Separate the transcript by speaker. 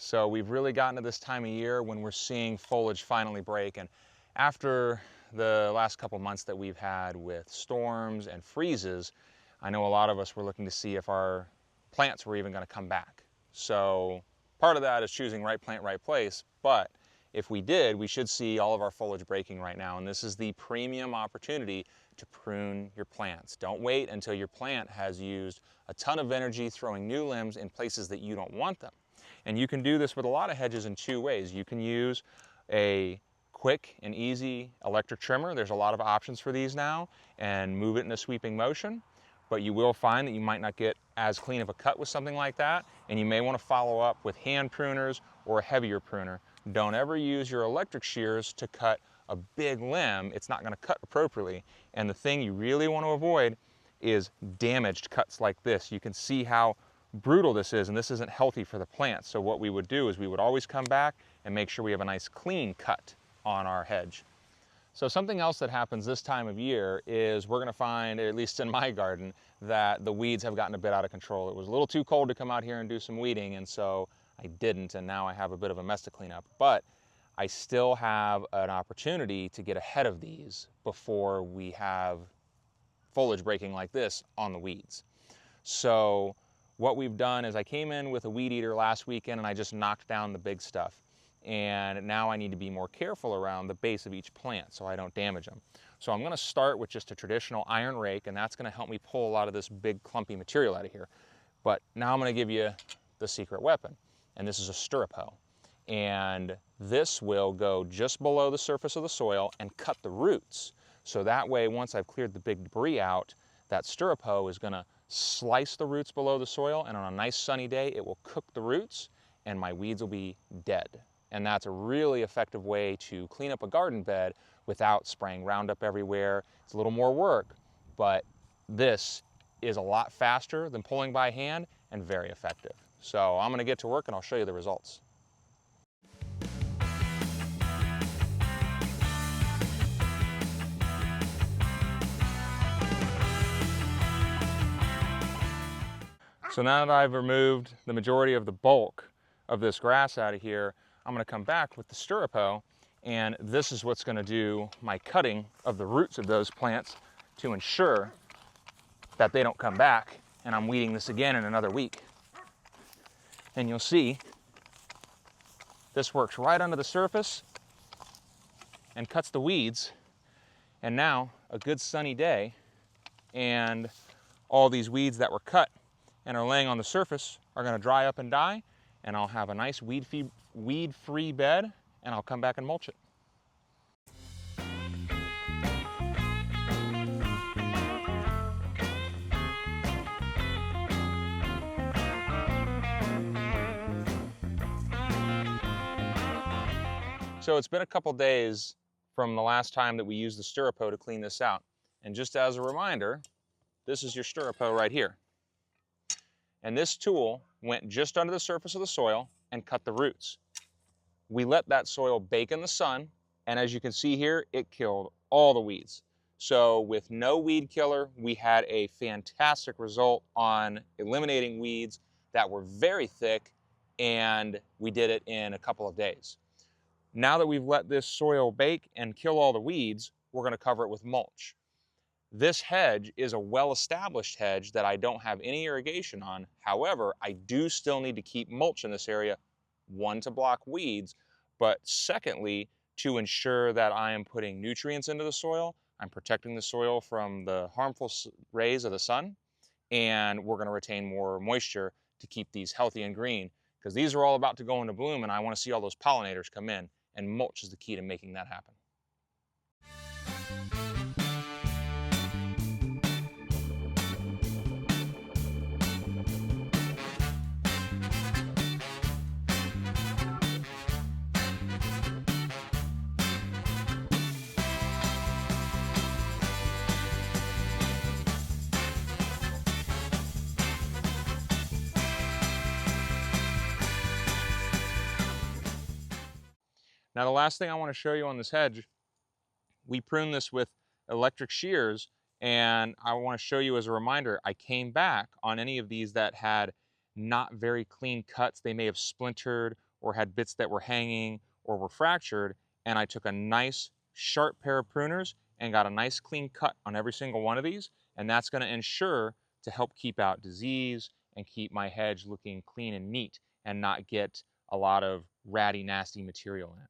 Speaker 1: So we've really gotten to this time of year when we're seeing foliage finally break. And after the last couple months that we've had with storms and freezes, I know a lot of us were looking to see if our plants were even going to come back. So part of that is choosing right plant, right place. But if we did, we should see all of our foliage breaking right now. And this is the premium opportunity to prune your plants. Don't wait until your plant has used a ton of energy throwing new limbs in places that you don't want them. And you can do this with a lot of hedges in two ways. You can use a quick and easy electric trimmer. There's a lot of options for these now, and move it in a sweeping motion. But you will find that you might not get as clean of a cut with something like that, and you may want to follow up with hand pruners or a heavier pruner. Don't ever use your electric shears to cut a big limb. It's not going to cut appropriately. And the thing you really want to avoid is damaged cuts like this. You can see how brutal this is, and this isn't healthy for the plant. So what we would do is we would always come back and make sure we have a nice clean cut on our hedge. So something else that happens this time of year is we're going to find, at least in my garden, that the weeds have gotten a bit out of control. It was a little too cold to come out here and do some weeding, and so I didn't, and now I have a bit of a mess to clean up. But I still have an opportunity to get ahead of these before we have foliage breaking like this on the weeds. So what we've done is I came in with a weed eater last weekend and I just knocked down the big stuff. And now I need to be more careful around the base of each plant so I don't damage them. So I'm going to start with just a traditional iron rake, and that's going to help me pull a lot of this big clumpy material out of here. But now I'm going to give you the secret weapon, and this is a stirrup hoe. And this will go just below the surface of the soil and cut the roots. So that way, once I've cleared the big debris out, that stirrup hoe is going to slice the roots below the soil, and on a nice sunny day, it will cook the roots and my weeds will be dead. And that's a really effective way to clean up a garden bed without spraying Roundup everywhere. It's a little more work, but this is a lot faster than pulling by hand and very effective. So I'm going to get to work and I'll show you the results. So now that I've removed the majority of the bulk of this grass out of here, I'm going to come back with the stirrup hoe, and this is what's going to do my cutting of the roots of those plants to ensure that they don't come back, and I'm weeding this again in another week. And you'll see this works right under the surface and cuts the weeds. And now a good sunny day, and all these weeds that were cut and are laying on the surface are going to dry up and die, and I'll have a nice weed-free bed, and I'll come back and mulch it. So it's been a couple days from the last time that we used the stirrup hoe to clean this out. And just as a reminder, this is your stirrup hoe right here. And this tool went just under the surface of the soil and cut the roots. We let that soil bake in the sun, and as you can see here, it killed all the weeds. So with no weed killer, we had a fantastic result on eliminating weeds that were very thick, and we did it in a couple of days. Now that we've let this soil bake and kill all the weeds, we're going to cover it with mulch. This hedge is a well-established hedge that I don't have any irrigation on. However, I do still need to keep mulch in this area, one, to block weeds, but secondly, to ensure that I am putting nutrients into the soil, I'm protecting the soil from the harmful rays of the sun, and we're going to retain more moisture to keep these healthy and green, because these are all about to go into bloom, and I want to see all those pollinators come in, and mulch is the key to making that happen. Now the last thing I want to show you on this hedge, we pruned this with electric shears, and I want to show you as a reminder, I came back on any of these that had not very clean cuts. They may have splintered or had bits that were hanging or were fractured, and I took a nice sharp pair of pruners and got a nice clean cut on every single one of these, and that's going to ensure to help keep out disease and keep my hedge looking clean and neat and not get a lot of ratty, nasty material in it.